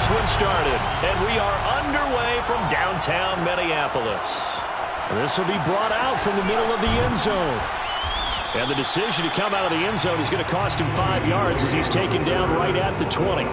this one started, and we are underway from downtown Minneapolis. This will be brought out from the middle of the end zone. And the decision to come out of the end zone is going to cost him 5 yards as he's taken down right at the 20.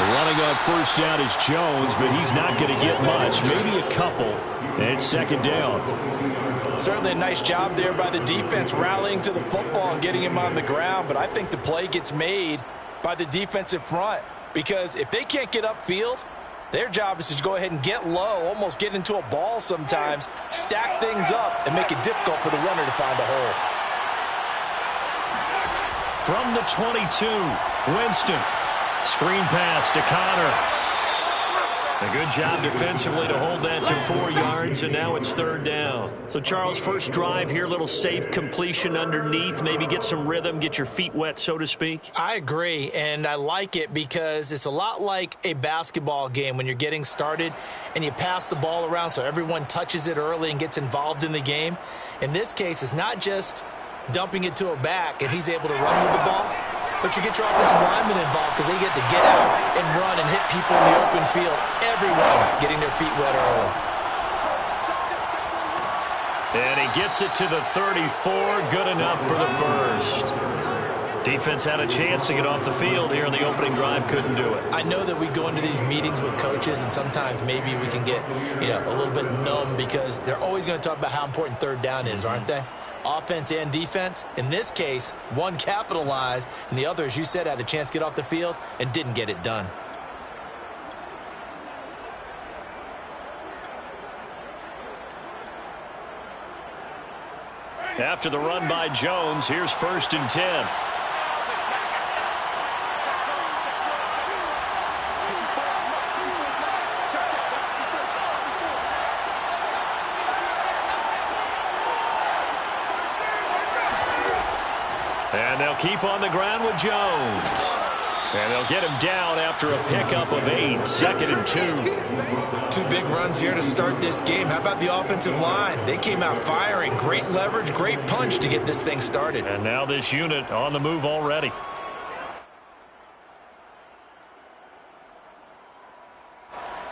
Running on first down is Jones, but he's not going to get much, maybe a couple. And it's second down. Certainly a nice job there by the defense rallying to the football and getting him on the ground, but I think the play gets made by the defensive front because if they can't get upfield, their job is to go ahead and get low, almost get into a ball sometimes, stack things up, and make it difficult for the runner to find a hole. From the 22, Winston. Screen pass to Connor. A good job defensively to hold that to 4 yards, and now it's third down. So, Charles, first drive here, little safe completion underneath, maybe get some rhythm, get your feet wet, so to speak. I agree, and I like it because it's a lot like a basketball game when you're getting started and you pass the ball around so everyone touches it early and gets involved in the game. In this case, it's not just dumping it to a back and he's able to run with the ball, but you get your offensive linemen involved because they get to get out and run and hit people in the open field. Everyone getting their feet wet early. And he gets it to the 34. Good enough for the first. Defense had a chance to get off the field here in the opening drive. Couldn't do it. I know that we go into these meetings with coaches, and sometimes maybe we can get a little bit numb because they're always going to talk about how important third down is, aren't they? Offense and defense. In this case, one capitalized, and the other, as you said, had a chance to get off the field and didn't get it done. After the run by Jones, here's 1st and 10. And they'll keep on the ground with Jones. And they'll get him down after a pickup of 8. 2nd and 2. 2 big runs here to start this game. How about the offensive line? They came out firing. Great leverage, great punch to get this thing started. And now this unit on the move already.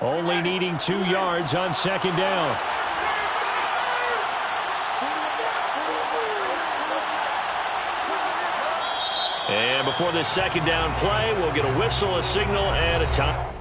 Only needing 2 yards on 2nd down. And before this 2nd down play, we'll get a whistle, a signal, and a time.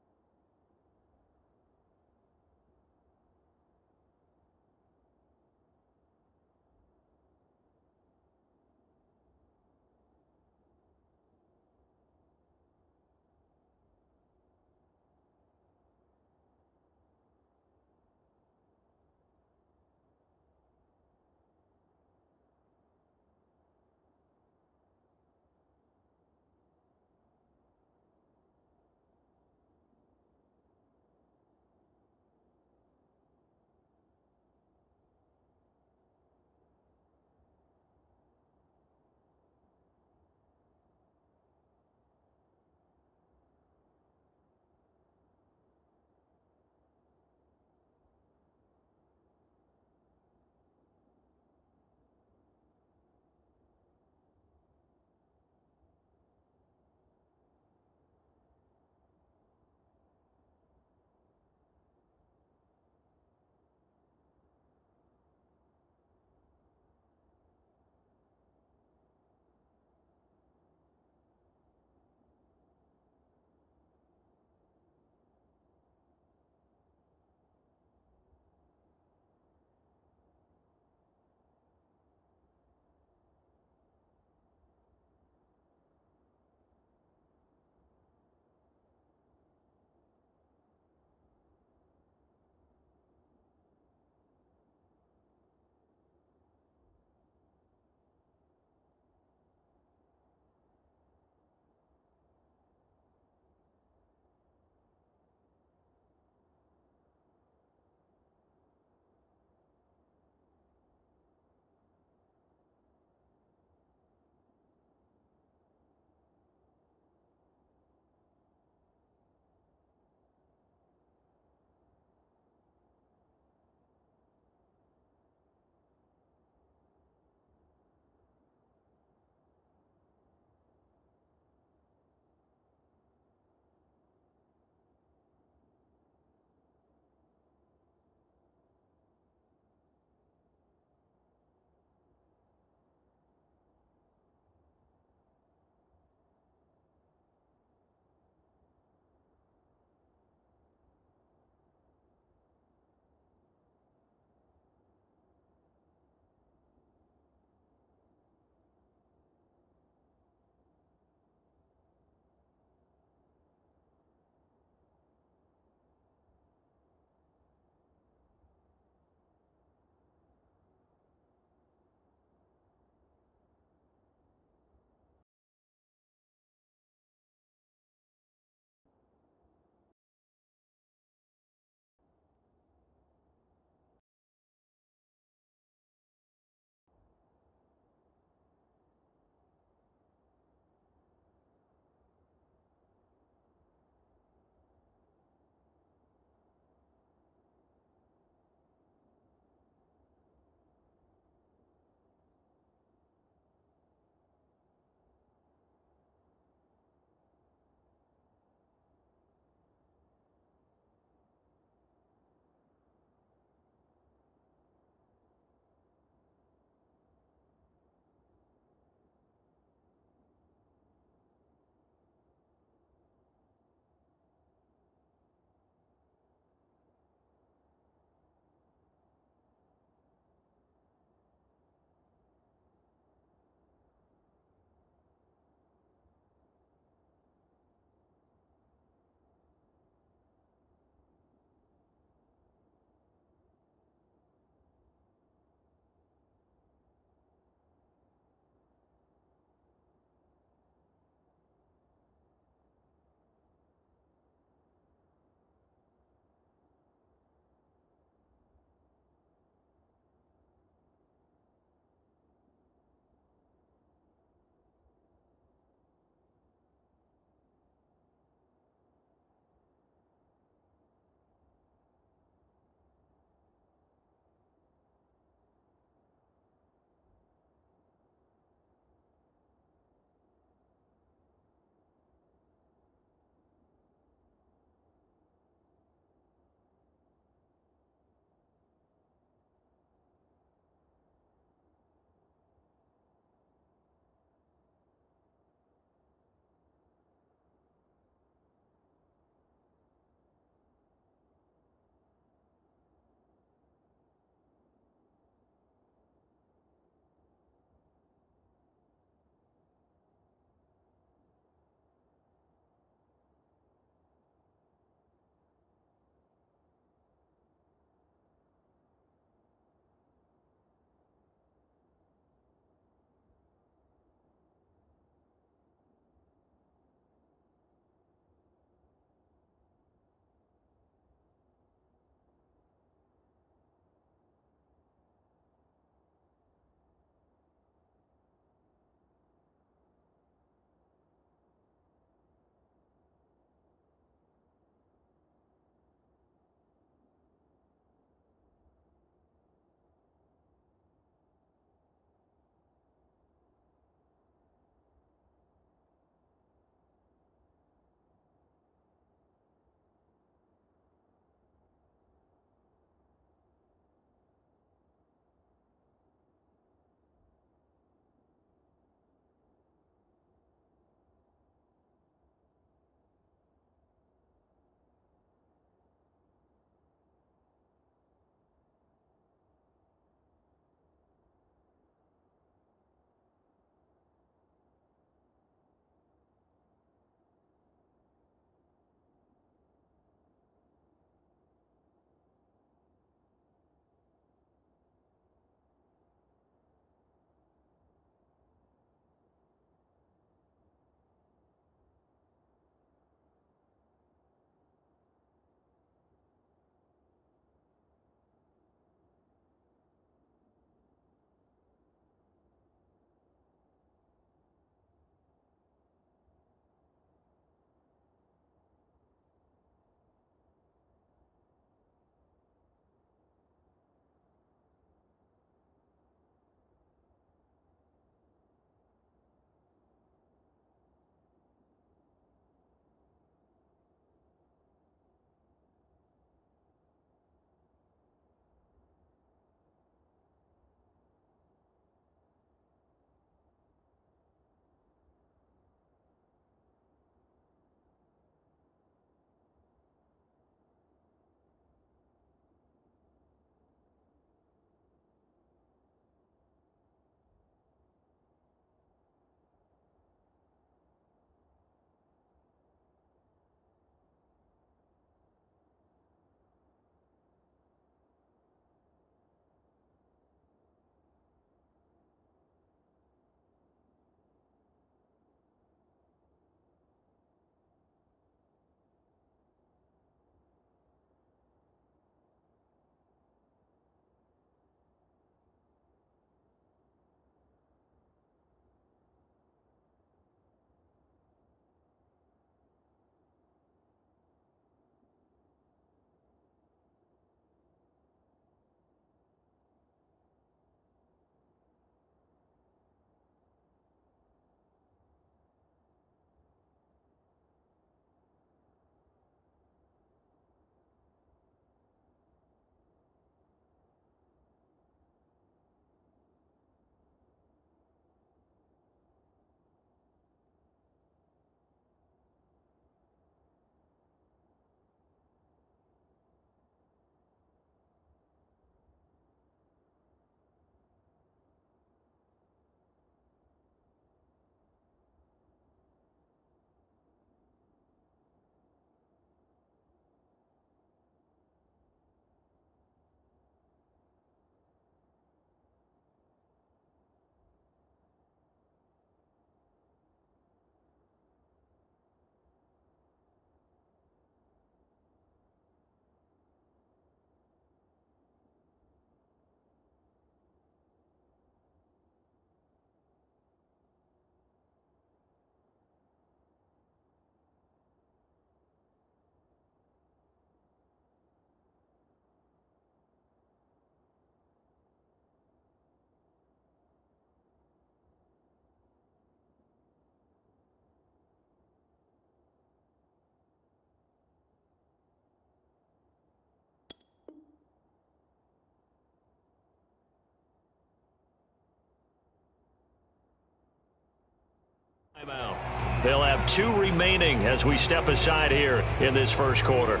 Timeout. They'll have 2 remaining as we step aside here in this first quarter.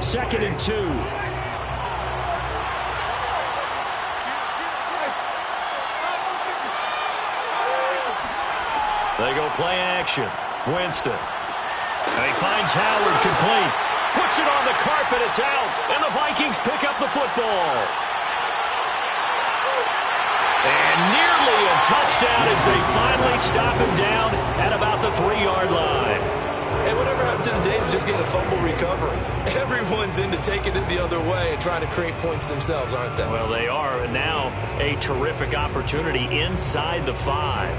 Second and 2. They go play action. Winston. And he finds Howard complete. Puts it on the carpet. It's out. And the Vikings pick up the football. And nearly a touchdown as they finally stop him down at about the 3-yard line. Hey, whatever happened to the days of just getting a fumble recovery? Everyone's into taking it the other way and trying to create points themselves, aren't they? Well, they are. And now a terrific opportunity inside the 5.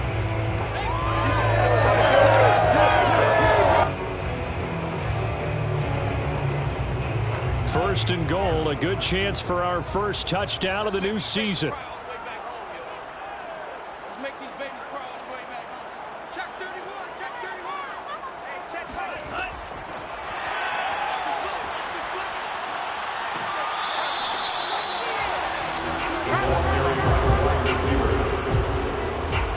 First and goal, a good chance for our first touchdown of the new season. Let's make these babies crawl all the way back home. Check 31, check 31. Hey, check 5.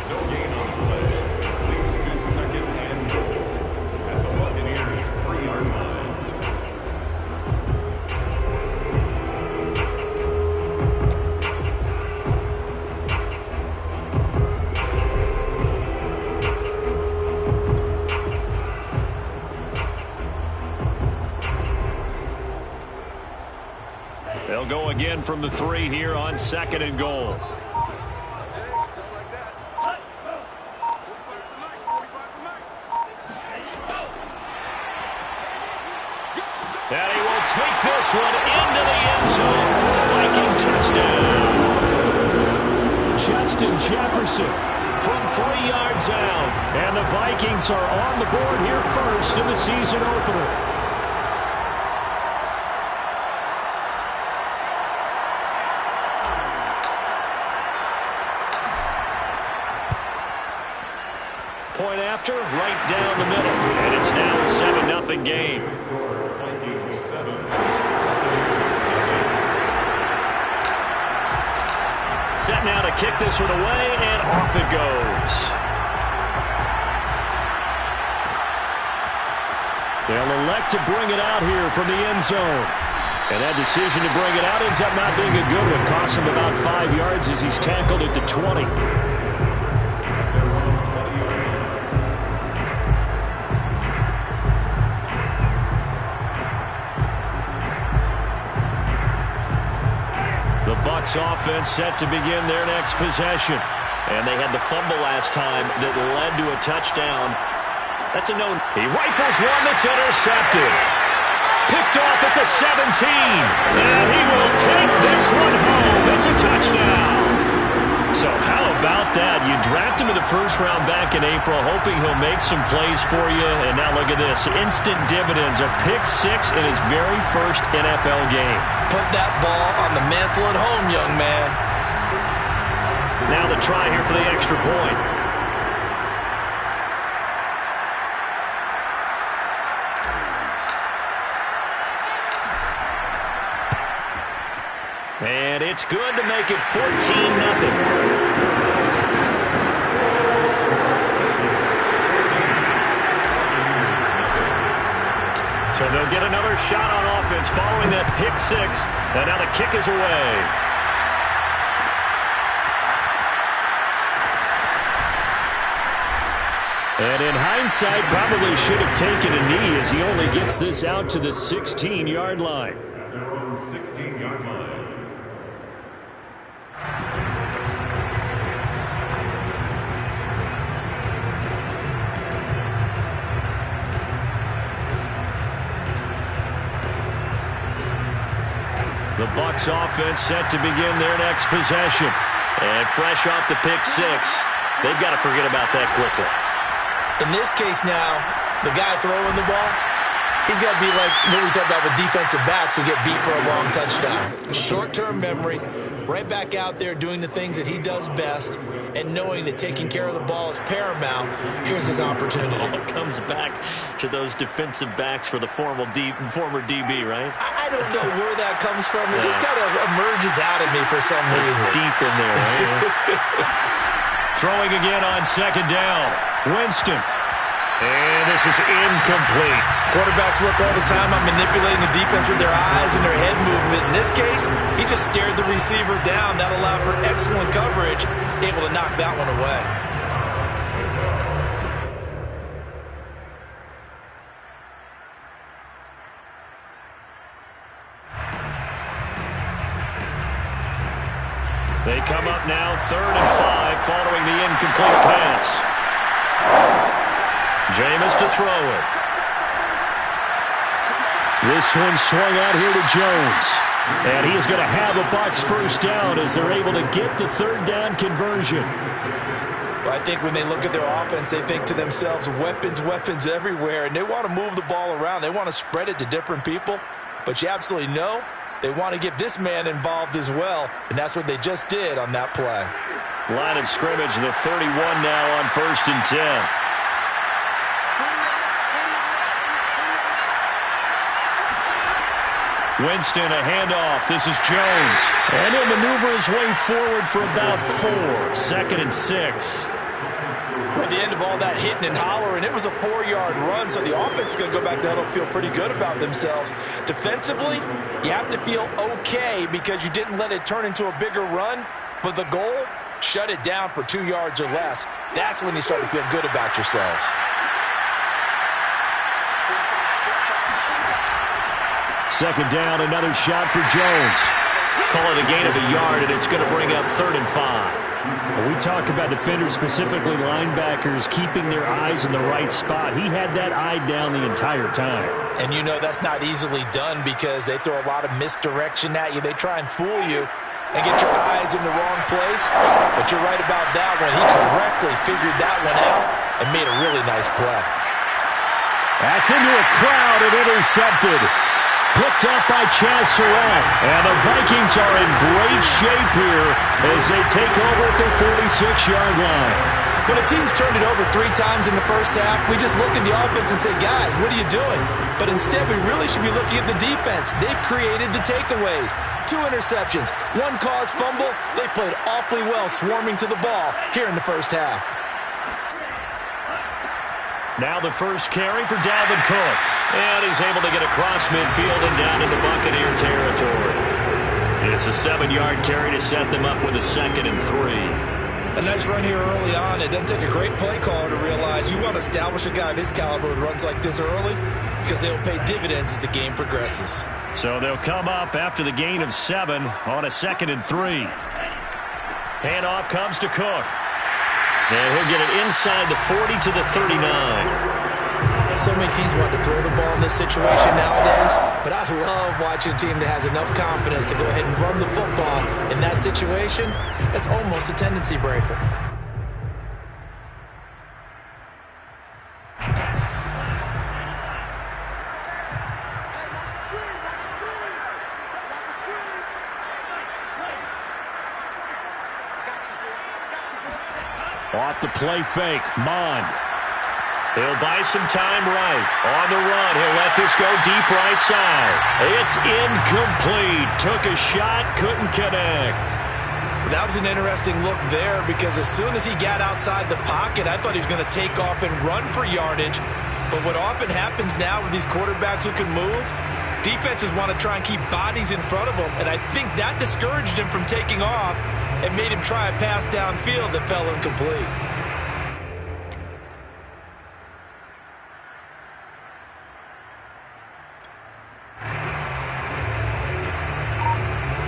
No gain on the play. Leads to second and goal at the Buccaneers' 3-yard line. They'll go again from the 3 here on second and goal. Just like that. 45 for Mike, 45 for Mike. And he will take this one into the end zone for a Viking touchdown. Justin Jefferson from 3 yards out. And the Vikings are on the board here first in the season opener. Point after, right down the middle. And it's now a 7-0 game. Set now to kick this one away, and off it goes. They'll elect to bring it out here from the end zone. And that decision to bring it out ends up not being a good one. Costs him about 5 yards as he's tackled at the 20. The Bucs offense set to begin their next possession. And they had the fumble last time that led to a touchdown. That's a no. He rifles one that's intercepted. Picked off at the 17. And he will take this one home. It's a touchdown. So how about that? You draft him in the first round back in April, hoping he'll make some plays for you. And now look at this. Instant dividends. A pick 6 in his very first NFL game. Put that ball on the mantle at home, young man. Now the try here for the extra point. And it's good to make it 14-0. So they'll get another shot on offense following that pick 6. And now the kick is away. And in hindsight, probably should have taken a knee as he only gets this out to the 16-yard line. At their own 16-yard line. The Bucs offense set to begin their next possession. And fresh off the pick 6, they've got to forget about that quickly. In this case now, the guy throwing the ball, He's got to be like what we talk about with defensive backs who get beat for a long touchdown. Short-term memory, right back out there doing the things that he does best, and knowing that taking care of the ball is paramount. Here's his opportunity. It comes back to those defensive backs for the former DB, right? I don't know where that comes from. It just kind of emerges out of me for some reason. It's deep in there, right? Throwing again on second down. Winston. And this is incomplete. Quarterbacks work all the time on manipulating the defense with their eyes and their head movement. In this case, he just stared the receiver down. That allowed for excellent coverage, able to knock that one away. They come up now 3rd and 5 following the incomplete pass. Jameis to throw it. This one swung out here to Jones. And he is going to have a Bucs first down as they're able to get the 3rd down conversion. Well, I think when they look at their offense, they think to themselves, weapons, weapons everywhere. And they want to move the ball around. They want to spread it to different people. But you absolutely know they want to get this man involved as well. And that's what they just did on that play. Line of scrimmage, the 31 now on 1st and 10. Winston, a handoff. This is Jones. And he'll maneuver his way forward for about 4. 2nd and 6. At the end of all that hitting and hollering, it was a 4-yard run, so the offense is going to go back there and feel pretty good about themselves. Defensively, you have to feel okay because you didn't let it turn into a bigger run, but the goal, shut it down for 2 yards or less. That's when you start to feel good about yourselves. Second down, another shot for Jones. Call it a gain of a yard, and it's going to bring up 3rd and 5. When we talk about defenders, specifically linebackers, keeping their eyes in the right spot. He had that eye down the entire time. And you know that's not easily done because they throw a lot of misdirection at you. They try and fool you and get your eyes in the wrong place. But you're right about that one. He correctly figured that one out and made a really nice play. That's into a crowd and intercepted. Picked up by Chaz Surratt. And the Vikings are in great shape here as they take over at their 46-yard line. When a team's turned it over 3 times in the first half, we just look at the offense and say, guys, what are you doing? But instead, we really should be looking at the defense. They've created the takeaways. 2 interceptions, 1 caused fumble. They played awfully well swarming to the ball here in the first half. Now the first carry for Dalvin Cook. And he's able to get across midfield and down into Buccaneer territory. It's a 7-yard carry to set them up with a 2nd and 3. A nice run here early on. It doesn't take a great play caller to realize you want to establish a guy of his caliber with runs like this early because they'll pay dividends as the game progresses. So they'll come up after the gain of 7 on a 2nd and 3. Handoff comes to Cook. And he'll get it inside the 40 to the 39. So many teams want to throw the ball in this situation nowadays, but I love watching a team that has enough confidence to go ahead and run the football in that situation. That's almost a tendency breaker. Off the play fake, Mond. He'll buy some time right. On the run, he'll let this go deep right side. It's incomplete. Took a shot, couldn't connect. That was an interesting look there because as soon as he got outside the pocket, I thought he was going to take off and run for yardage. But what often happens now with these quarterbacks who can move, defenses want to try and keep bodies in front of them, and I think that discouraged him from taking off and made him try a pass downfield that fell incomplete.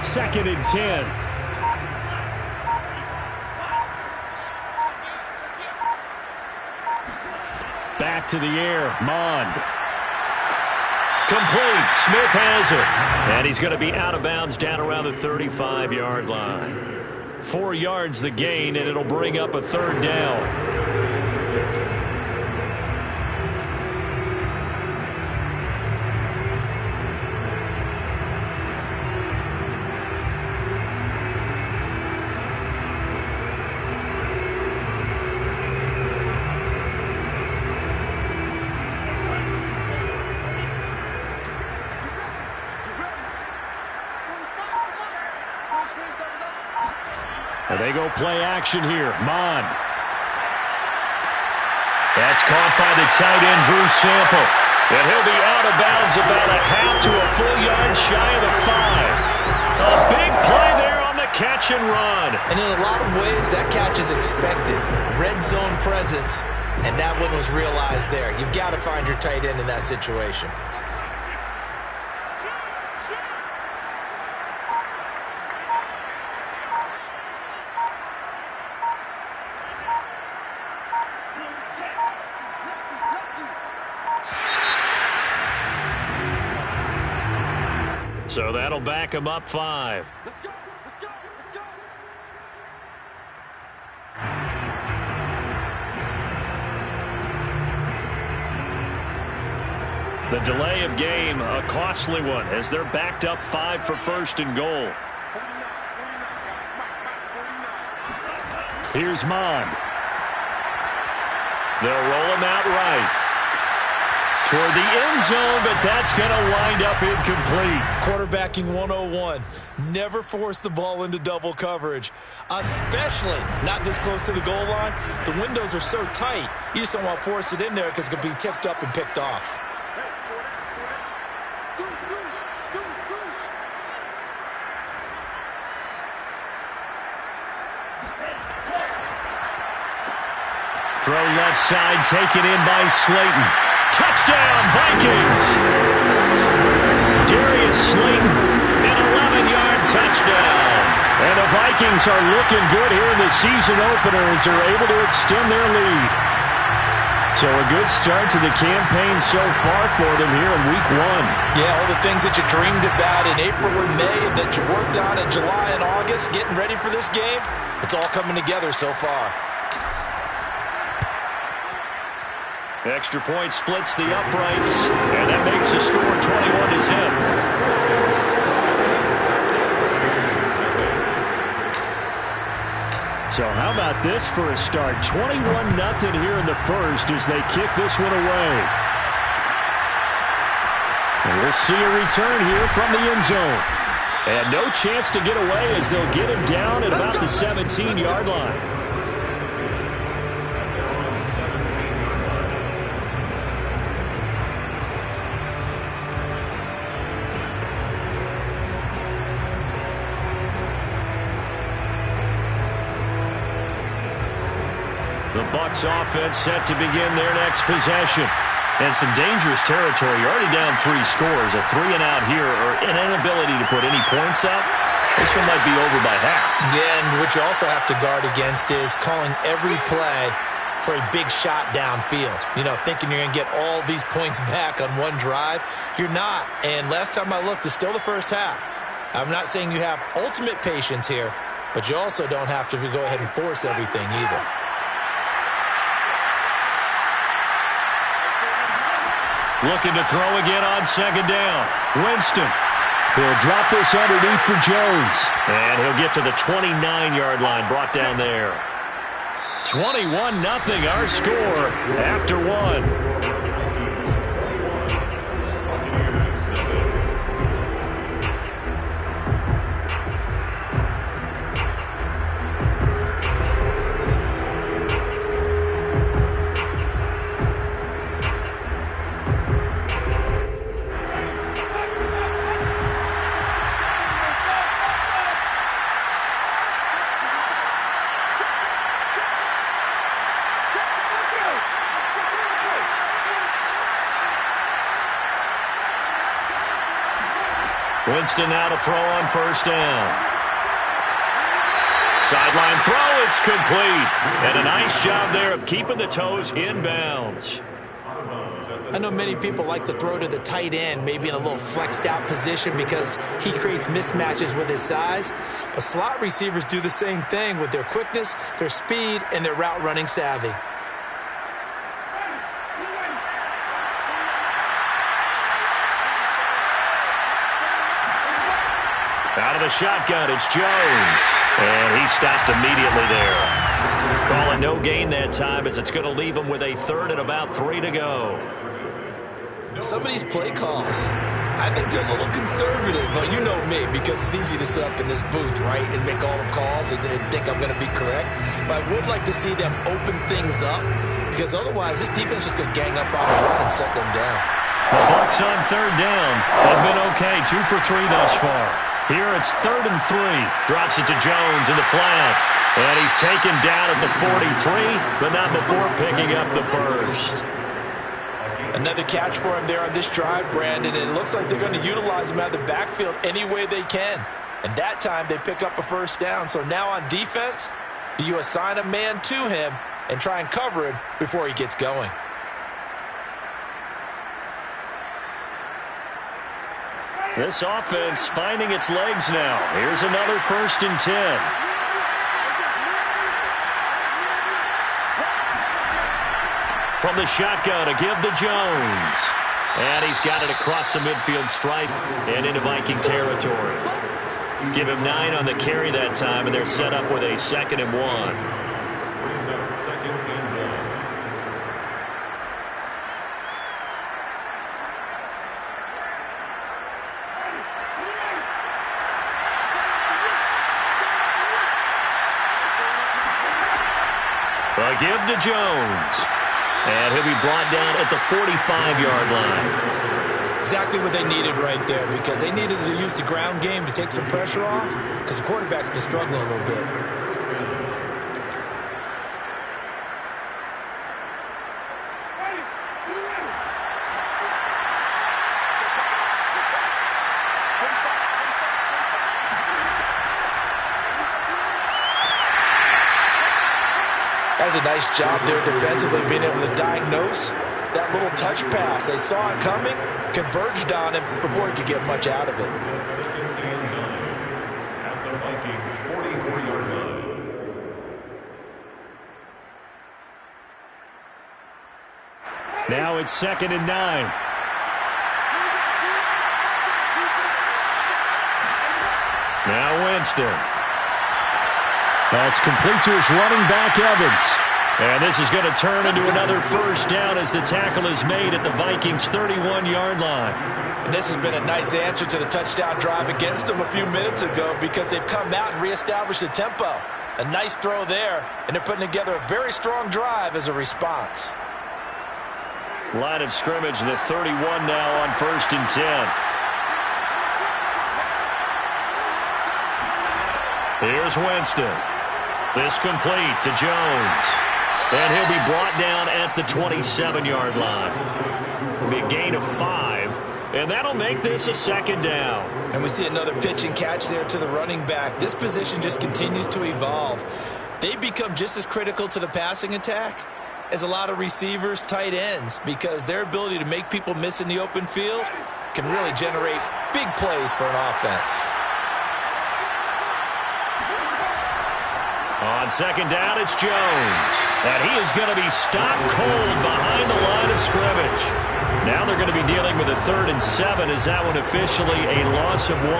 Second and 10. Back to the air, Mond. Complete. Smith has it. And he's going to be out of bounds down around the 35-yard line. 4 yards the gain, and it'll bring up a 3rd down. And they go play action here. Mond. That's caught by the tight end, Drew Sample. And he'll be out of bounds about a half to a full yard shy of the 5. A big play there on the catch and run. And in a lot of ways, that catch is expected. Red zone presence, and that one was realized there. You've got to find your tight end in that situation. So that'll back him up 5. Let's go. Let's go. Let's go. The delay of game, a costly one, as they're backed up 5 for first and goal. 49, Mike, 49. Here's Mond. They'll roll him out right. Toward the end zone, but that's going to wind up incomplete. Quarterbacking 101. Never force the ball into double coverage, especially not this close to the goal line. The windows are so tight, you just don't want to force it in there because it could be tipped up and picked off. Throw left side, taken in by Slayton. Touchdown, Vikings! Darius Slayton, an 11-yard touchdown. And the Vikings are looking good here in the season opener as they're able to extend their lead. So a good start to the campaign so far for them here in week 1. Yeah, all the things that you dreamed about in April and May and that you worked on in July and August, getting ready for this game, it's all coming together so far. Extra point splits the uprights, and that makes the score 21 to zip. So how about this for a start? 21-0 here in the first as they kick this one away. And we'll see a return here from the end zone. And no chance to get away as they'll get him down at about the 17-yard line. The Bucs offense set to begin their next possession. And some dangerous territory. You're already down 3 scores. A 3-and-out here, or an inability to put any points up. This one might be over by half. Yeah, and what you also have to guard against is calling every play for a big shot downfield. You know, thinking you're going to get all these points back on one drive. You're not. And last time I looked, it's still the first half. I'm not saying you have ultimate patience here, but you also don't have to go ahead and force everything either. Looking to throw again on second down. Winston. He'll drop this underneath for Jones. And he'll get to the 29-yard line, brought down there. 21-0 our score after 1. Winston now to throw on first down. Sideline throw, it's complete. And a nice job there of keeping the toes in bounds. I know many people like to throw to the tight end, maybe in a little flexed out position because he creates mismatches with his size. But slot receivers do the same thing with their quickness, their speed, and their route running savvy. Out of the shotgun, it's Jones. And he stopped immediately there. Calling no gain that time as it's going to leave him with a third and about 3 to go. Some of these play calls, I think they're a little conservative, but you know me, because it's easy to sit up in this booth, right, and make all the calls and think I'm going to be correct. But I would like to see them open things up, because otherwise this defense is just going to gang up on the run and shut them down. The Bucs on third down have been okay, 2 for 3 thus far. Here it's 3rd and 3. Drops it to Jones in the flat. And he's taken down at the 43, but not before picking up the first. Another catch for him there on this drive, Brandon, and it looks like they're going to utilize him out of the backfield any way they can. And that time they pick up a first down. So now on defense, do you assign a man to him and try and cover him before he gets going? This offense finding its legs now. Here's another 1st and 10. From the shotgun, a give to Jones. And he's got it across the midfield stripe and into Viking territory. Give him 9 on the carry that time, and they're set up with a 2nd and 1. Brings up 2nd and 1. A give to Jones. And he'll be brought down at the 45-yard line. Exactly what they needed right there, because they needed to use the ground game to take some pressure off, because the quarterback's been struggling a little bit. That's a nice job there defensively, being able to diagnose that little touch pass. They saw it coming, converged on him before he could get much out of it. 2nd and 9 at the Vikings 44-yard line. Now it's 2nd and 9. Now Winston. That's complete to his running back, Evans. And this is going to turn into another first down as the tackle is made at the Vikings' 31-yard line. And this has been a nice answer to the touchdown drive against them a few minutes ago, because they've come out and reestablished the tempo. A nice throw there, and they're putting together a very strong drive as a response. Line of scrimmage, the 31 now on 1st and 10. Here's Winston. This complete to Jones. And he'll be brought down at the 27-yard line. It'll be a gain of 5, and that'll make this a 2nd down. And we see another pitch and catch there to the running back. This position just continues to evolve. They become just as critical to the passing attack as a lot of receivers, tight ends, because their ability to make people miss in the open field can really generate big plays for an offense. On 2nd down, it's Jones. And he is going to be stopped cold behind the line of scrimmage. Now they're going to be dealing with a 3rd and 7. Is that one officially a loss of 1?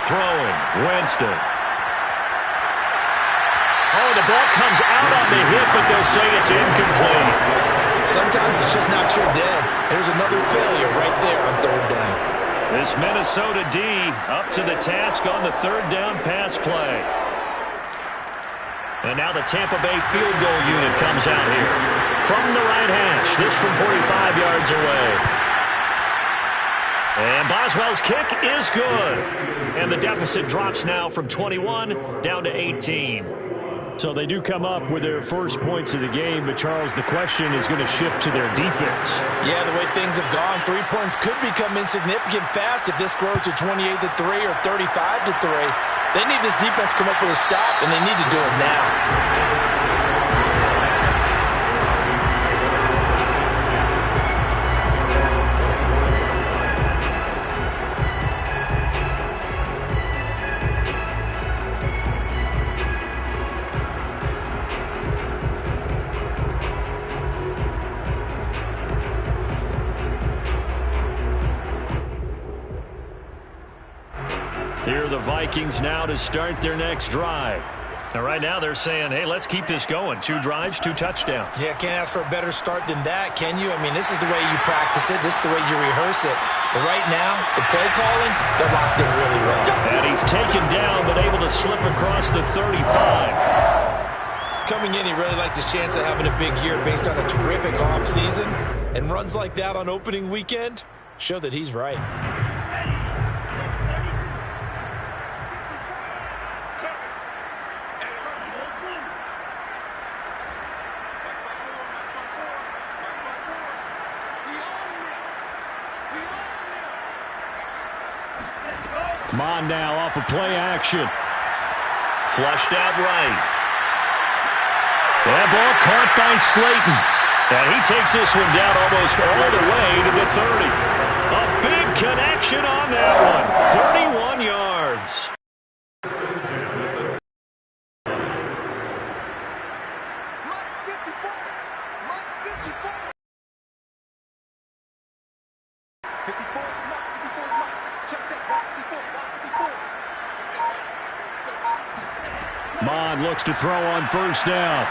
Throwing, Winston. Oh, the ball comes out on the hit, but they'll say it's incomplete. Sometimes it's just not your day. There's another failure right there on 3rd down. This Minnesota D up to the task on the 3rd down pass play. And now the Tampa Bay field goal unit comes out here. From the right hash, this from 45 yards away. And Boswell's kick is good. And the deficit drops now from 21 down to 18. So they do come up with their first points of the game, but Charles, the question is going to shift to their defense. Yeah, the way things have gone, 3 points could become insignificant fast if this grows to 28-3 or 35-3. They need this defense to come up with a stop, and they need to do it now. Here are the Vikings now to start their next drive. Now, right now they're saying, hey, let's keep this going. 2 drives, 2 touchdowns. Yeah, can't ask for a better start than that, can you? I mean, this is the way you practice it. This is the way you rehearse it. But right now, the play calling, they're locked in really well. And he's taken down, but able to slip across the 35. Coming in, he really liked his chance of having a big year based on a terrific offseason. And runs like that on opening weekend show that he's right. Mon now off of play action. Flushed out right. That ball caught by Slayton. And he takes this one down almost all the way to the 30. A big connection on that one. 31 yards. Mon looks to throw on first down.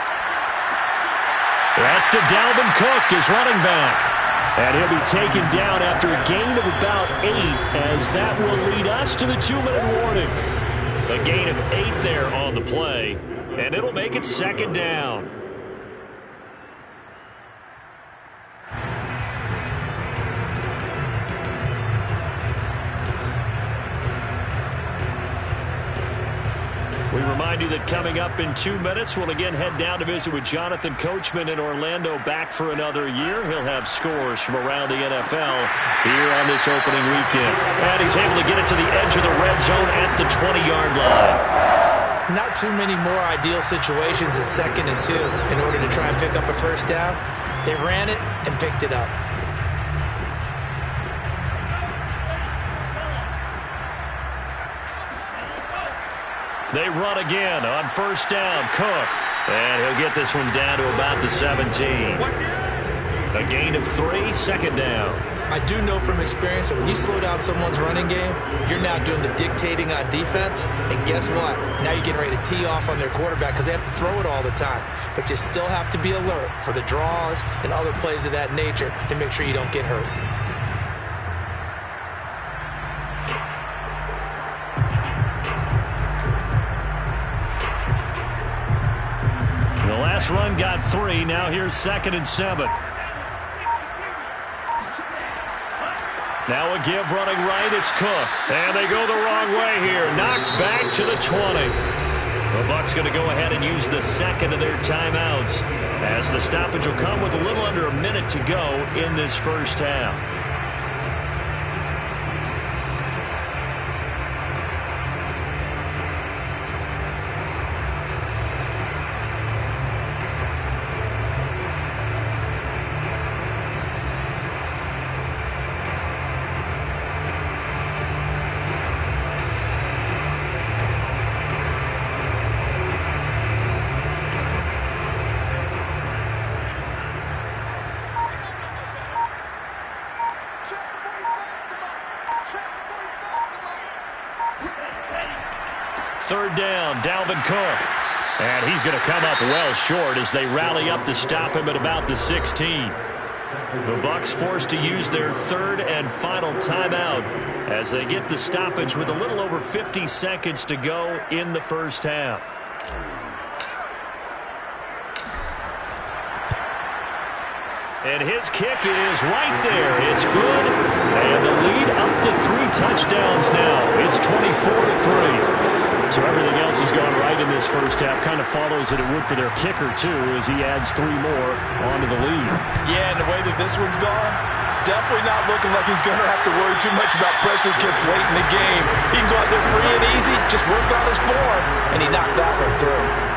That's to Dalvin Cook, his running back. And he'll be taken down after a gain of about 8, as that will lead us to the 2-minute warning. A gain of 8 there on the play, and it'll make it 2nd down. We remind you that coming up in 2 minutes, we'll again head down to visit with Jonathan Coachman in Orlando, back for another year. He'll have scores from around the NFL here on this opening weekend. And he's able to get it to the edge of the red zone at the 20-yard line. Not too many more ideal situations at 2nd and 2 in order to try and pick up a first down. They ran it and picked it up. They run again on first down. Cook. And he'll get this one down to about the 17. A gain of 3, 2nd down. I do know from experience that when you slow down someone's running game, you're now doing the dictating on defense. And guess what? Now you're getting ready to tee off on their quarterback because they have to throw it all the time. But you still have to be alert for the draws and other plays of that nature to make sure you don't get hurt. The last run got 3. Now here's 2nd and 7. Now a give running right. It's Cook. And they go the wrong way here. Knocked back to the 20. The Bucs going to go ahead and use the 2nd of their timeouts, as the stoppage will come with a little under a minute to go in this first half. Third down, Dalvin Cook. And he's going to come up well short as they rally up to stop him at about the 16. The Bucs forced to use their 3rd and final timeout as they get the stoppage with a little over 50 seconds to go in the first half. And his kick is right there. It's good. And the lead up to 3 touchdowns now. It's 24-3. So everything else has gone right in this first half. Kind of follows that it would for their kicker, too, as he adds 3 more onto the lead. Yeah, and the way that this one's gone, definitely not looking like he's going to have to worry too much about pressure kicks late in the game. He can go out there free and easy, just work on his form, and he knocked that one through.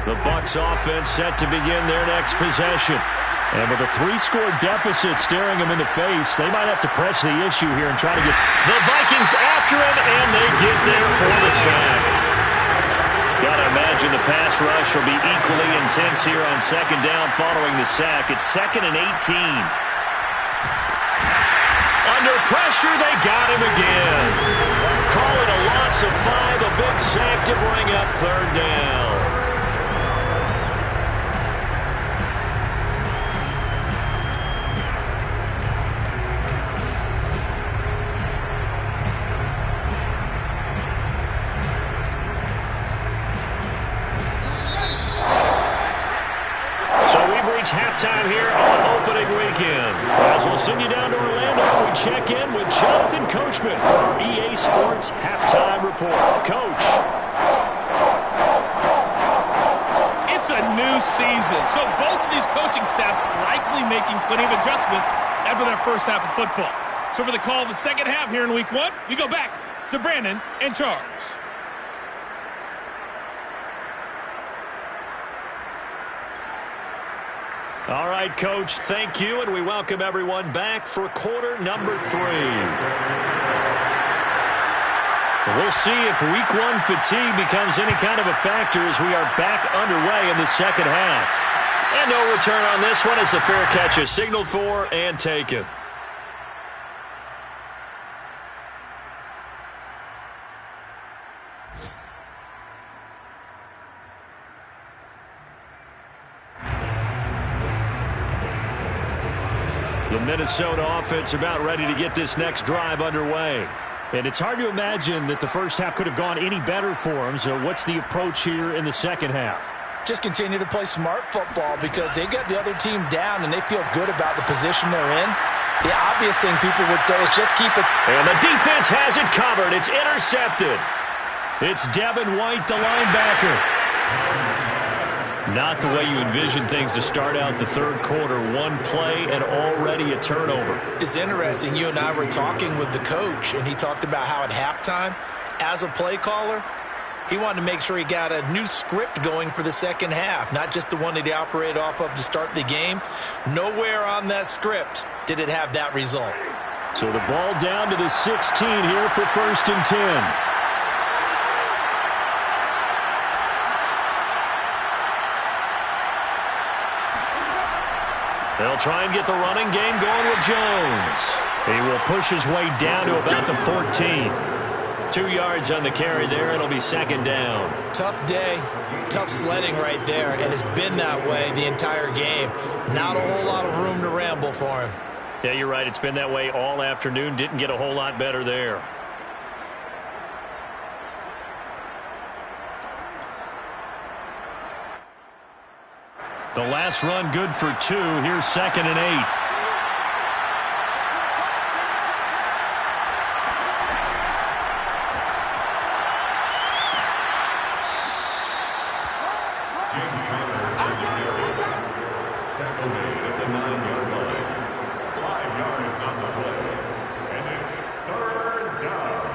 The Bucs offense set to begin their next possession. And with a 3-score deficit staring them in the face, they might have to press the issue here and try to get... The Vikings after him, and they get there for the sack. pass rush will be equally intense here on second down following the sack. It's 2nd and 18. Under pressure, they got him again. Call it a loss of 5, a big sack to bring up 3rd down. Halftime here on opening weekend. As we'll send you down to Orlando, we check in with Jonathan Coachman for our EA Sports Halftime Report. Coach. It's a new season, so both of these coaching staffs likely making plenty of adjustments after their first half of football. So for the call of the second half here in Week 1, we go back to Brandon and Charles. All right, Coach, thank you, and we welcome everyone back for quarter number 3. We'll see if Week 1 fatigue becomes any kind of a factor as we are back underway in the second half. And no return on this one as the fair catch is signaled for and taken. The Minnesota offense about ready to get this next drive underway. And it's hard to imagine that the first half could have gone any better for them. So what's the approach here in the second half? Just continue to play smart football because they got the other team down and they feel good about the position they're in. The obvious thing people would say is just keep it. And the defense has it covered. It's intercepted. It's Devin White, the linebacker. Not the way you envision things to start out the third quarter. One play and already a turnover. It's interesting. You and I were talking with the coach, and he talked about how at halftime, as a play caller, he wanted to make sure he got a new script going for the second half, not just the one that he operated off of to start the game. Nowhere on that script did it have that result. So the ball down to the 16 here for 1st and 10. They'll try and get the running game going with Jones. He will push his way down to about the 14. 2 yards on the carry there. It'll be 2nd down. Tough day, tough sledding right there, and it's been that way the entire game. Not a whole lot of room to ramble for him. Yeah, you're right. It's been that way all afternoon. Didn't get a whole lot better there. The last run good for 2. Here's 2nd and 8. James Conner to the carry. Tackle made at the 9-yard line. 5 yards on the play. And it's 3rd down.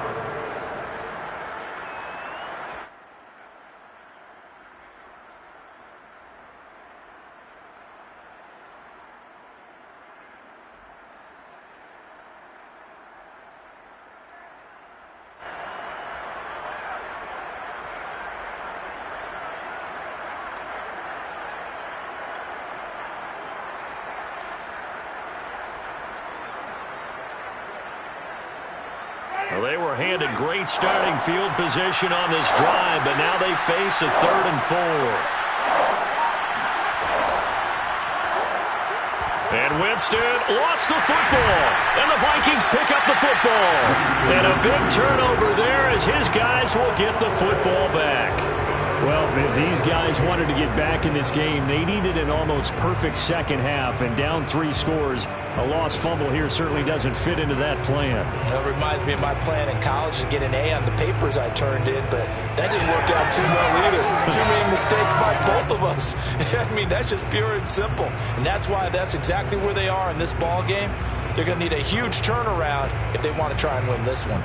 Well, they were handed great starting field position on this drive, but now they face a 3rd and 4. And Winston lost the football, and the Vikings pick up the football. And a big turnover there as his guys will get the football back. Well, if these guys wanted to get back in this game, they needed an almost perfect second half, and down 3 scores. A lost fumble here certainly doesn't fit into that plan. That reminds me of my plan in college to get an A on the papers I turned in, but that didn't work out too well either. Too many mistakes by both of us. I mean, that's just pure and simple. And that's why that's exactly where they are in this ball game. They're going to need a huge turnaround if they want to try and win this one.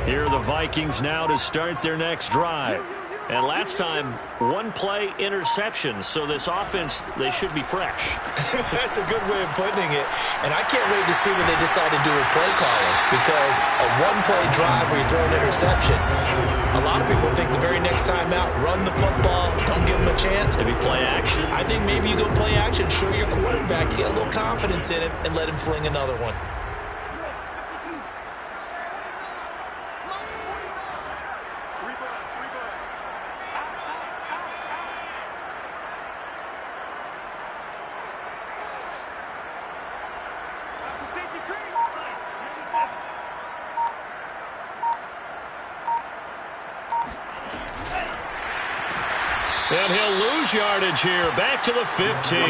Here are the Vikings now to start their next drive. And last time, one play interception. So this offense, they should be fresh. That's a good way of putting it. And I can't wait to see what they decide to do with play calling, because a one-play drive where you throw an interception, a lot of people think the very next time out, run the football, don't give them a chance. Maybe play action. I think maybe you go play action, show your quarterback, get a little confidence in it, and let him fling another one. And he'll lose yardage here, back to the 15.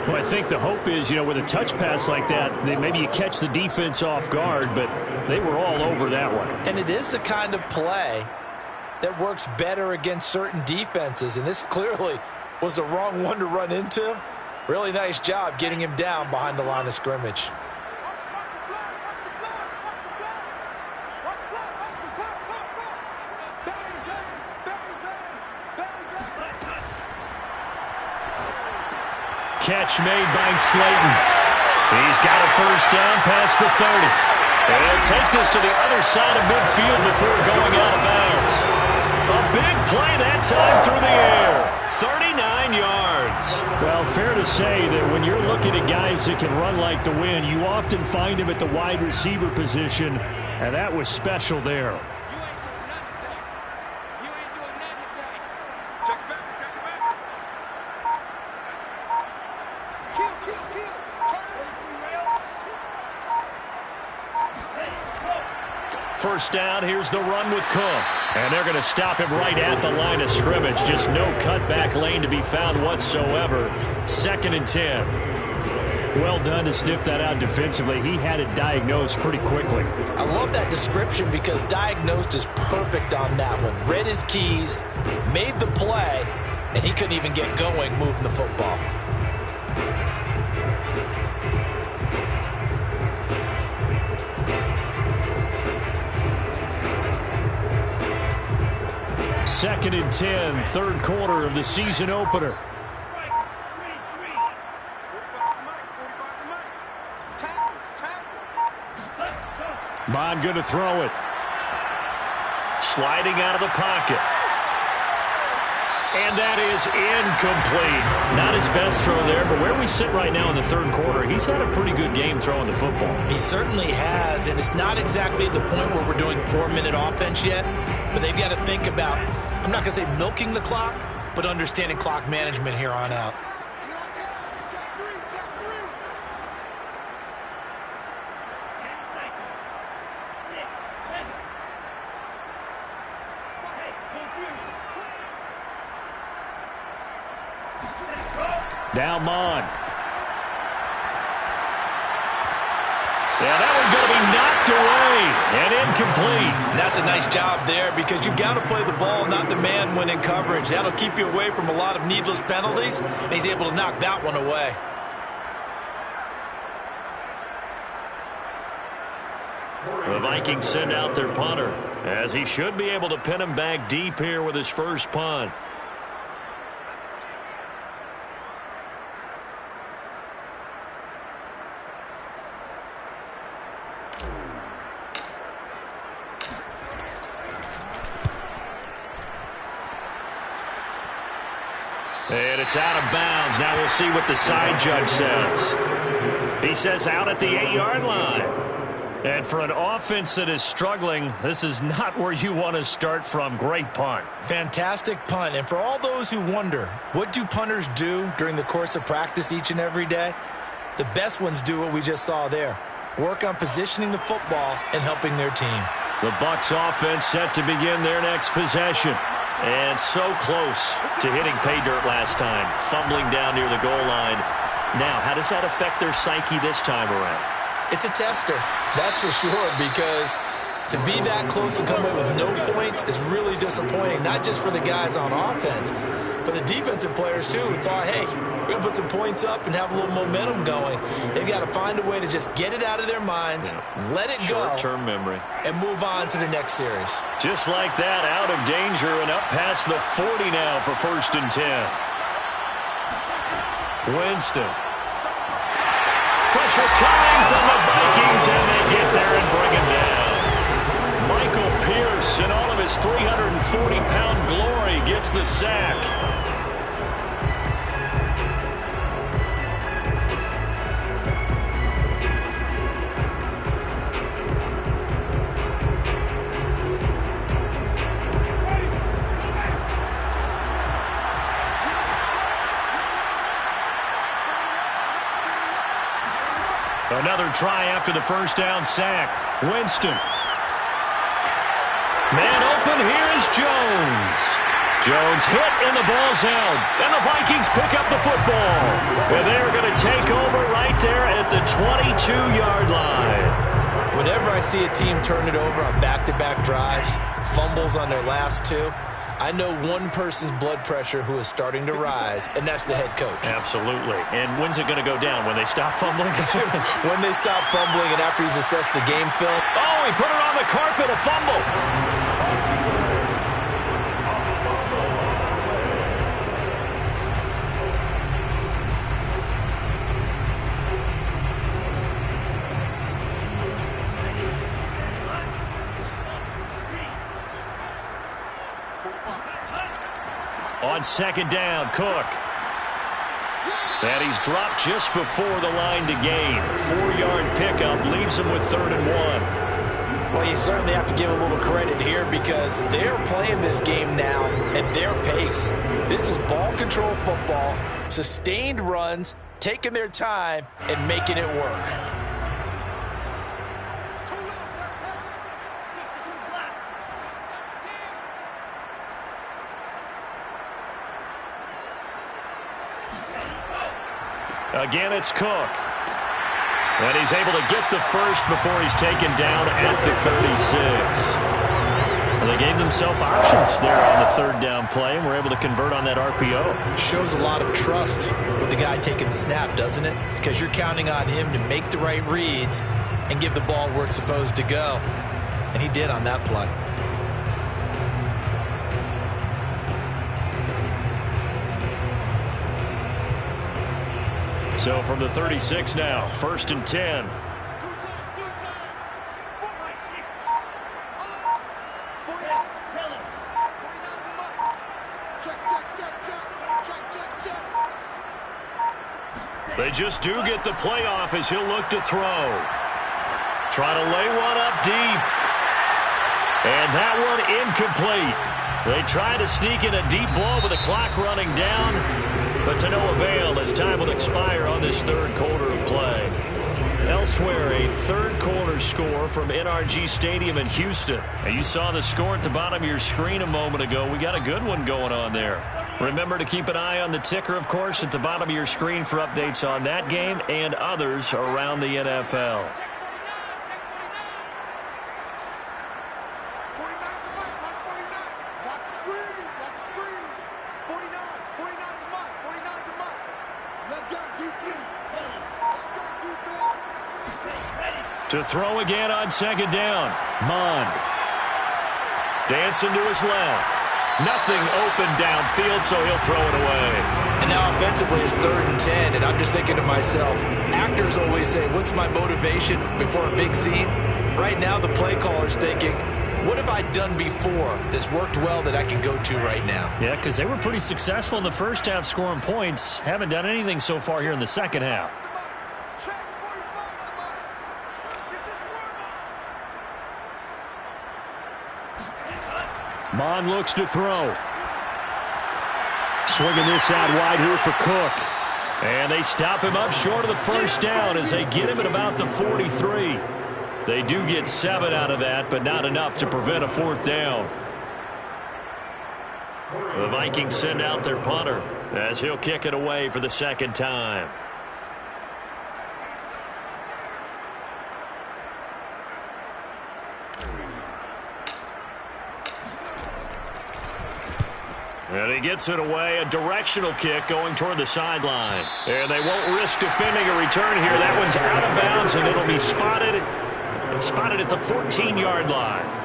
Well, I think the hope is, with a touch pass like that, maybe you catch the defense off guard, but they were all over that one. And it is the kind of play that works better against certain defenses, and this clearly was the wrong one to run into. Really nice job getting him down behind the line of scrimmage. Catch made by Slayton. He's got a first down past the 30. And he'll take this to the other side of midfield before going out of bounds. A big play that time through the air. 39 yards. Well, fair to say that when you're looking at guys that can run like the wind, you often find him at the wide receiver position, and that was special there. First down, here's the run with Cook. And they're going to stop him right at the line of scrimmage. Just no cutback lane to be found whatsoever. 2nd and 10. Well done to sniff that out defensively. He had it diagnosed pretty quickly. I love that description because diagnosed is perfect on that one. Read his keys, made the play, and he couldn't even get going moving the football. Second and 10, third quarter of the season opener. Bond going to throw it. Sliding out of the pocket. And that is incomplete. Not his best throw there, but where we sit right now in the third quarter, he's had a pretty good game throwing the football. He certainly has, and it's not exactly at the point where we're doing 4-minute offense yet, but they've got to think about, I'm not going to say milking the clock, but understanding clock management here on out. Now Mon. Yeah, that one's going to be knocked away and incomplete. That's a nice job there because you've got to play the ball, not the man when in coverage. That'll keep you away from a lot of needless penalties, and he's able to knock that one away. The Vikings send out their punter, as he should be able to pin him back deep here with his first punt. And it's out of bounds. Now we'll see what the side judge says. He says out at the 8-yard line. And for an offense that is struggling, this is not where you want to start from. Great punt. Fantastic punt. And for all those who wonder, what do punters do during the course of practice each and every day? The best ones do what we just saw there. Work on positioning the football and helping their team. The Bucs offense set to begin their next possession. And so close to hitting pay dirt last time, fumbling down near the goal line. Now, how does that affect their psyche this time around? It's a tester, that's for sure, because To be that close and come away with no points is really disappointing, not just for the guys on offense, but the defensive players, too, who thought, hey, we're going to put some points up and have a little momentum going. They've got to find a way to just get it out of their minds, let it go, short-term memory, and move on to the next series. Just like that, out of danger and up past the 40 now for 1st and 10. Winston. Pressure coming from the Vikings, and they get there and bring him down. Michael Pierce, in all of his 340-pound glory, gets the sack. Another try after the first down sack. Winston. Man open, here is Jones. Jones hit and the ball's out. And the Vikings pick up the football. And they're going to take over right there at the 22-yard line. Whenever I see a team turn it over on back-to-back drives, fumbles on their last two, I know one person's blood pressure who is starting to rise, and that's the head coach. Absolutely. And when's it going to go down? When they stop fumbling? When they stop fumbling and after he's assessed the game film. Oh, he put it on the carpet, a fumble. On 2nd down, Cook. And he's dropped just before the line to gain. 4-yard pickup leaves him with 3rd and 1. Well, you certainly have to give a little credit here because they're playing this game now at their pace. This is ball control football, sustained runs, taking their time, and making it work. Again, it's Cook. And he's able to get the first before he's taken down at the 36. And they gave themselves options there on the 3rd down play, and were able to convert on that RPO. Shows a lot of trust with the guy taking the snap, doesn't it? Because you're counting on him to make the right reads and give the ball where it's supposed to go. And he did on that play. So from the 36 now, 1st and 10. They just do get the playoff as he'll look to throw. Try to lay one up deep. And that one incomplete. They try to sneak in a deep ball with the clock running down, but to no avail as time will expire on this 3rd quarter of play. Elsewhere, a 3rd quarter score from NRG Stadium in Houston. And you saw the score at the bottom of your screen a moment ago. We got a good one going on there. Remember to keep an eye on the ticker, of course, at the bottom of your screen for updates on that game and others around the NFL. To throw again on 2nd down. Mond. Dancing to his left. Nothing open downfield, so he'll throw it away. And now offensively it's 3rd and 10, and I'm just thinking to myself, actors always say, what's my motivation before a big scene? Right now the play caller's thinking, what have I done before that's worked well that I can go to right now? Yeah, because they were pretty successful in the first half scoring points. Haven't done anything so far here in the second half. Mond looks to throw. Swinging this out wide here for Cook. And they stop him up short of the first down as they get him at about the 43. They do get 7 out of that, but not enough to prevent a 4th down. The Vikings send out their punter as he'll kick it away for the 2nd time. And he gets it away, a directional kick going toward the sideline. And they won't risk defending a return here. That one's out of bounds, and it'll be spotted at the 14-yard line.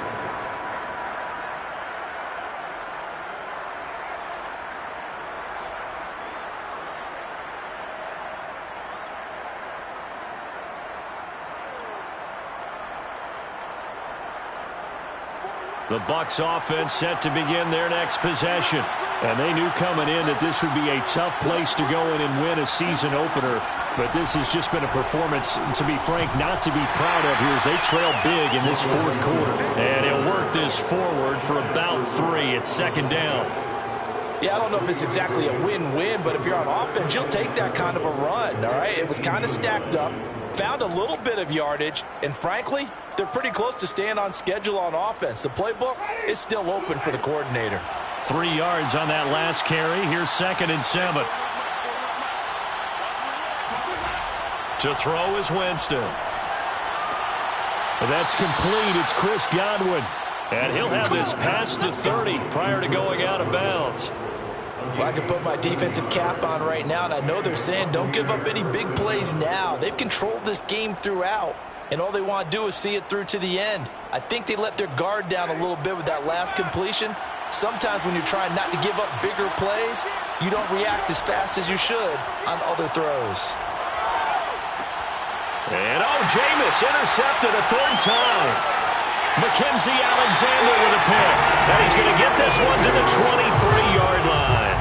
The Bucs offense set to begin their next possession. And they knew coming in that this would be a tough place to go in and win a season opener. But this has just been a performance, to be frank, not to be proud of here as they trail big in this fourth quarter. And he'll work this forward for about 3. It's second down. Yeah, I don't know if it's exactly a win-win, but if you're on offense, you'll take that kind of a run, all right? It was kind of stacked up, found a little bit of yardage, and frankly, they're pretty close to staying on schedule on offense. The playbook is still open for the coordinator. 3 yards on that last carry. Here's 2nd and 7. To throw is Winston. That's complete. It's Chris Godwin. And he'll have this past the 30 prior to going out of bounds. Well, I can put my defensive cap on right now, and I know they're saying don't give up any big plays now. They've controlled this game throughout, and all they want to do is see it through to the end. I think they let their guard down a little bit with that last completion. Sometimes when you're trying not to give up bigger plays, you don't react as fast as you should on other throws. And, Jameis intercepted a 3rd time. Mackenzie Alexander with a pick. And he's going to get this one to the 23-yard line.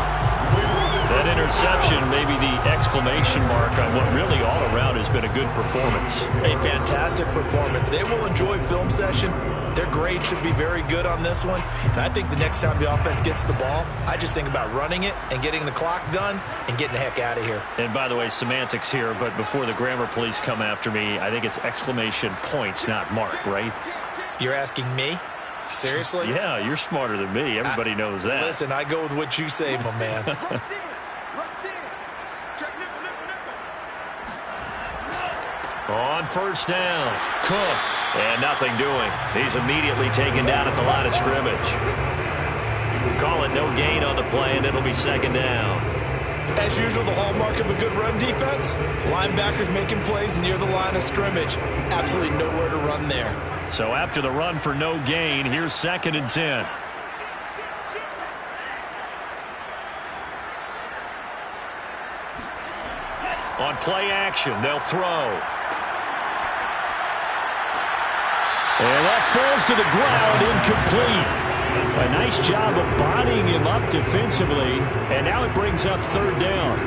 That interception may be the exclamation mark on what really all around has been a good performance. A fantastic performance. They will enjoy film session. Their grade should be very good on this one. And I think the next time the offense gets the ball, I just think about running it and getting the clock done and getting the heck out of here. And by the way, semantics here, but before the grammar police come after me, I think it's exclamation points, not mark, right? You're asking me? Seriously? Yeah, you're smarter than me. Everybody knows that. Listen, I go with what you say, my man. On 1st down, Cook. And nothing doing. He's immediately taken down at the line of scrimmage. Call it no gain on the play, and it'll be 2nd down. As usual, the hallmark of a good run defense, linebackers making plays near the line of scrimmage. Absolutely nowhere to run there. So after the run for no gain, here's 2nd and 10. On play action, they'll throw. And that falls to the ground, incomplete. A nice job of bodying him up defensively, and now it brings up 3rd down.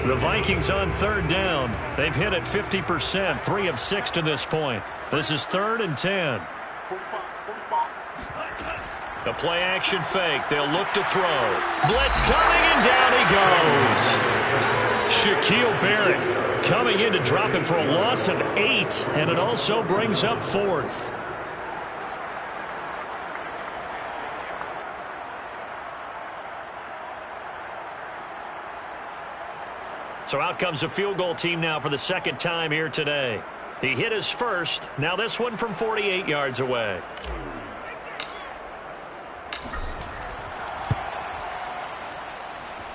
The Vikings on 3rd down. They've hit it 50%, 3 of 6 to this point. This is 3rd and 10. The play action fake. They'll look to throw. Blitz coming, and down he goes. Shaquille Barrett coming in to drop him for a loss of 8, and it also brings up 4th. So out comes a field goal team now for the 2nd time here today. He hit his first. Now this one from 48 yards away.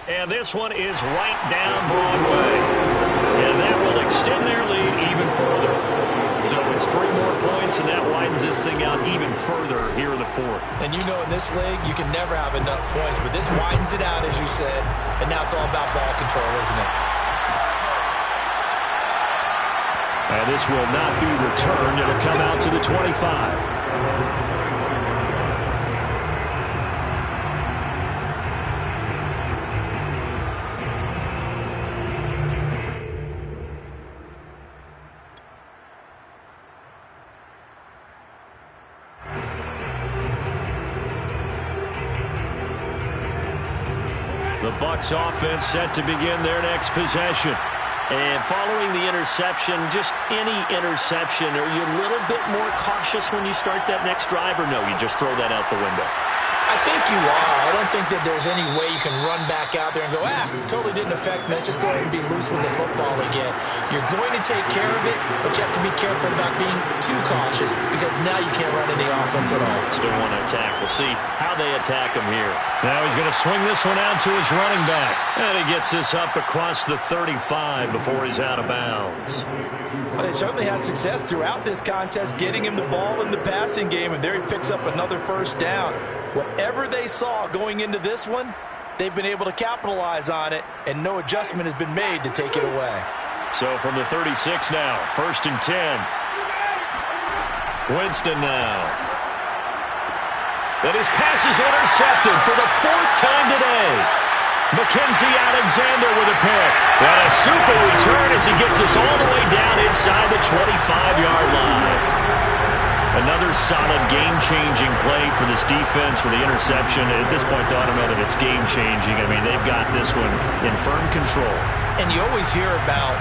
And this one is right down Broadway. And that will extend their lead even further. So it's 3 more points, and that widens this thing out even further here in the 4th. And you know in this league, you can never have enough points, but this widens it out, as you said, and now it's all about ball control, isn't it? And this will not be returned. It'll come out to the 25. The Bucs offense set to begin their next possession. And following the interception, just any interception, are you a little bit more cautious when you start that next drive, or no, you just throw that out the window? I think you are. I don't think that there's any way you can run back out there and go, totally didn't affect me. Let's just go ahead and be loose with the football again. You're going to take care of it, but you have to be careful about being too cautious because now you can't run any offense at all. Still want to attack. We'll see how they attack him here. Now he's going to swing this one out to his running back. And he gets this up across the 35 before he's out of bounds. Well, they certainly had success throughout this contest getting him the ball in the passing game, and there he picks up another first down. Whatever they saw going into this one, they've been able to capitalize on it, and no adjustment has been made to take it away. So from the 36 now, 1st and 10. Winston now. And his pass is intercepted for the 4th time today. Mackenzie Alexander with a pick. And a super return as he gets us all the way down inside the 25-yard line. Another solid game-changing play for this defense for the interception. At this point, though, I don't know that it's game-changing. I mean, they've got this one in firm control. And you always hear about,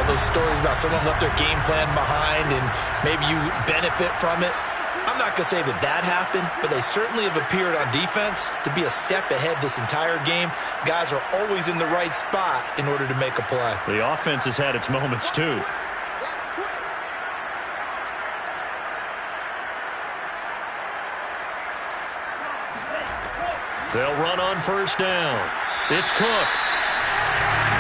those stories about someone left their game plan behind and maybe you benefit from it. I'm not going to say that happened, but they certainly have appeared on defense to be a step ahead this entire game. Guys are always in the right spot in order to make a play. The offense has had its moments, too. They'll run on 1st down. It's Cook.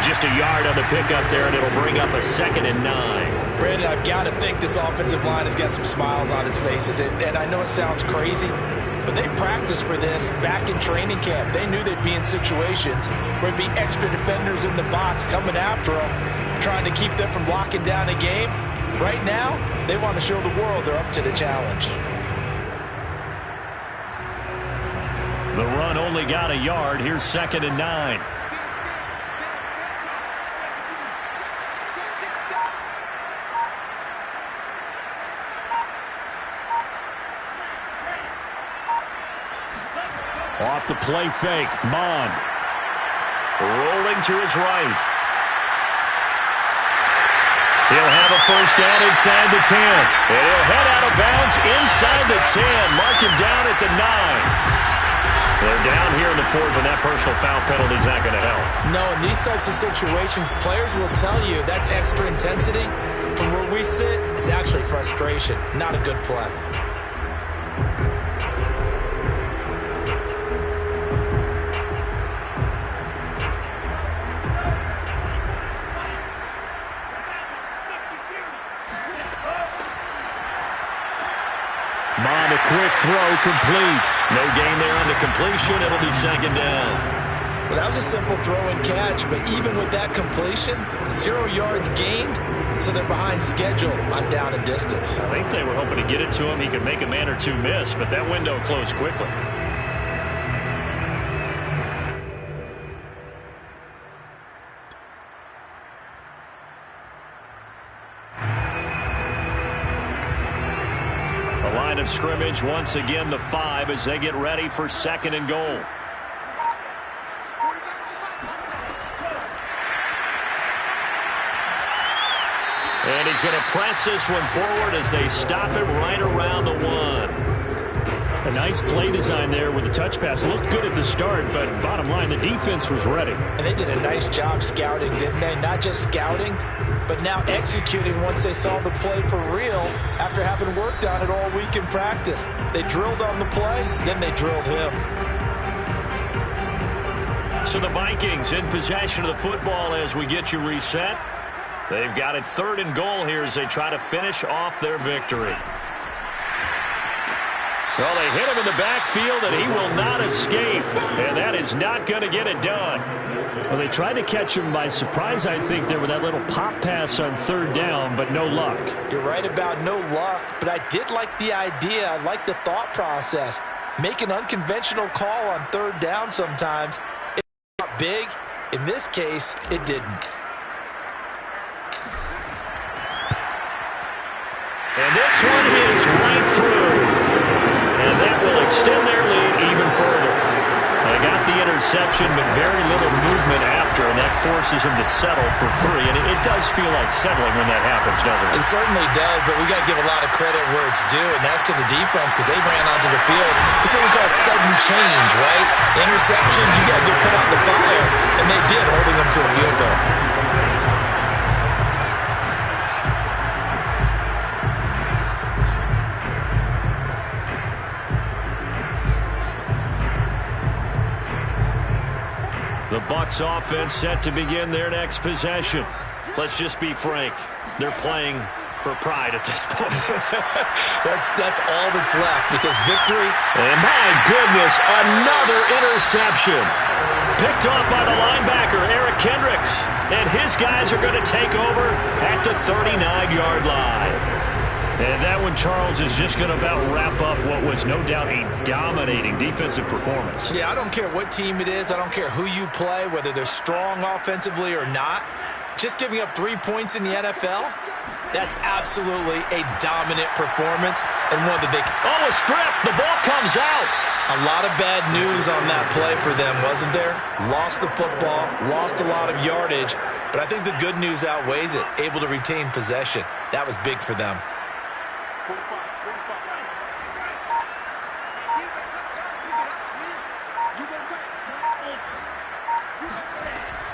Just a yard on the pickup there, and it'll bring up a 2nd and 9. Brandon, I've got to think this offensive line has got some smiles on its faces. And I know it sounds crazy, but they practiced for this back in training camp. They knew they'd be in situations where there'd be extra defenders in the box coming after them, trying to keep them from locking down a game. Right now, they want to show the world they're up to the challenge. The run only got a yard. Here's 2nd and 9. Off the play fake. Mond. Rolling to his right. He'll have a first down inside the 10. And he'll head out of bounds inside the 10. Mark him down at the 9. They're down here in the 4th, and that personal foul penalty is not going to help. No, in these types of situations, players will tell you that's extra intensity. From where we sit, it's actually frustration, not a good play. Mond, a quick throw, complete. No gain there on the completion. It'll be 2nd down. Well, that was a simple throw and catch, but even with that completion, 0 yards gained, so they're behind schedule on down and distance. I think they were hoping to get it to him. He could make a man or two miss, but that window closed quickly. Line of scrimmage once again the 5 as they get ready for 2nd and goal. And he's going to press this one forward as they stop it right around the 1. A nice play design there with the touch pass. Looked good at the start, but bottom line, the defense was ready. And they did a nice job scouting, didn't they? Not just scouting, but now executing once they saw the play for real after having worked on it all week in practice. They drilled on the play, then they drilled him. So the Vikings in possession of the football as we get you reset. They've got it 3rd and goal here as they try to finish off their victory. Well, they hit him in the backfield, and he will not escape. And that is not going to get it done. Well, they tried to catch him by surprise, I think, there with that little pop pass on 3rd down, but no luck. You're right about no luck, but I did like the idea. I like the thought process. Make an unconventional call on 3rd down sometimes. It's not big. In this case, it didn't. And this one is right through. And that will extend their lead even further. They got the reception, but very little movement after, and that forces him to settle for 3. And it does feel like settling when that happens, doesn't it? It certainly does, but we got to give a lot of credit where it's due, and that's to the defense because they ran onto the field. This is what we call sudden change, right? Interception, you got to go put out the fire, and they did, holding them to a field goal. The Bucs offense set to begin their next possession. Let's just be frank. They're playing for pride at this point. That's all that's left because victory. And my goodness, another interception. Picked off by the linebacker, Eric Kendricks. And his guys are going to take over at the 39-yard line. And that one, Charles, is just going to about wrap up what was no doubt a dominating defensive performance. Yeah, I don't care what team it is. I don't care who you play, whether they're strong offensively or not. Just giving up 3 points in the NFL, that's absolutely a dominant performance and one that they... Oh, a strip. The ball comes out. A lot of bad news on that play for them, wasn't there? Lost the football, lost a lot of yardage, but I think the good news outweighs it. Able to retain possession. That was big for them. 45. Defense, let's go. Pick it up, D. You gonna take it.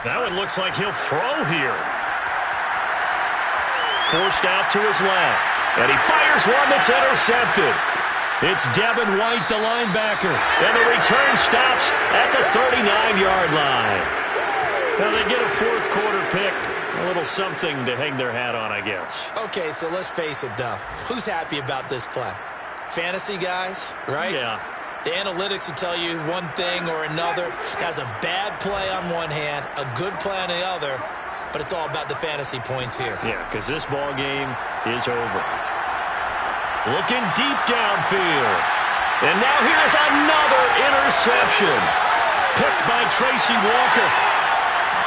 That one looks like he'll throw here. Forced out to his left. And he fires one that's intercepted. It's Devin White, the linebacker. And the return stops at the 39-yard line. Now they get a fourth quarter pick. A little something to hang their hat on, I guess. Okay, so let's face it, though. Who's happy about this play? Fantasy guys, right? Yeah. The analytics will tell you one thing or another. That's a bad play on one hand, a good play on the other, but it's all about the fantasy points here. Yeah, because this ball game is over. Looking deep downfield. And now here's another interception. Picked by Tracy Walker.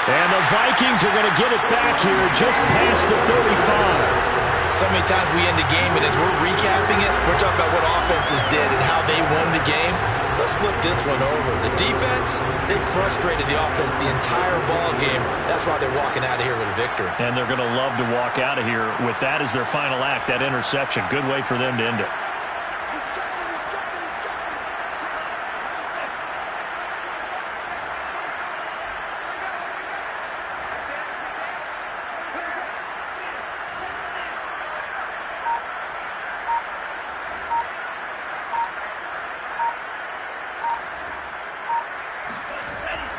And the Vikings are going to get it back here just past the 35. So many times we end the game, and as we're recapping it, we're talking about what offenses did and how they won the game. Let's flip this one over. The defense, they frustrated the offense the entire ball game. That's why they're walking out of here with a victory. And they're going to love to walk out of here with that as their final act, that interception. Good way for them to end it. He's checking.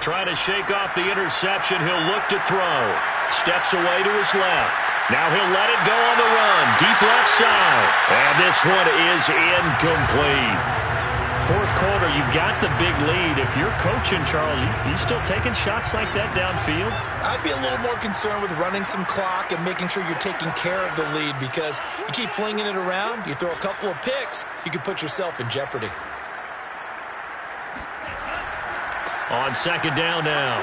Trying to shake off the interception. He'll look to throw. Steps away to his left. Now he'll let it go on the run. Deep left side. And this one is incomplete. Fourth quarter, you've got the big lead. If you're coaching, Charles, you still taking shots like that downfield? I'd be a little more concerned with running some clock and making sure you're taking care of the lead because you keep flinging it around, you throw a couple of picks, you could put yourself in jeopardy. On second down now,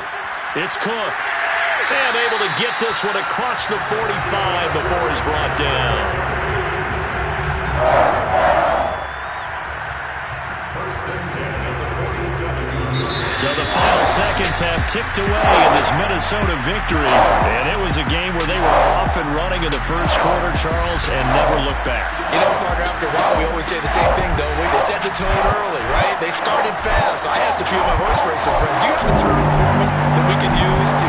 it's Cook. And able to get this one across the 45 before he's brought down. First and 10 at the 47. So the final seconds have ticked away in this Minnesota victory. And it was a game where they were off and running in the first quarter, Charles, and never looked back. You know, partner, after a while, we always say the same thing, though. They set the tone early, right? They started fast. So I asked a few of my horse racing friends, do you have a term for me that we can use to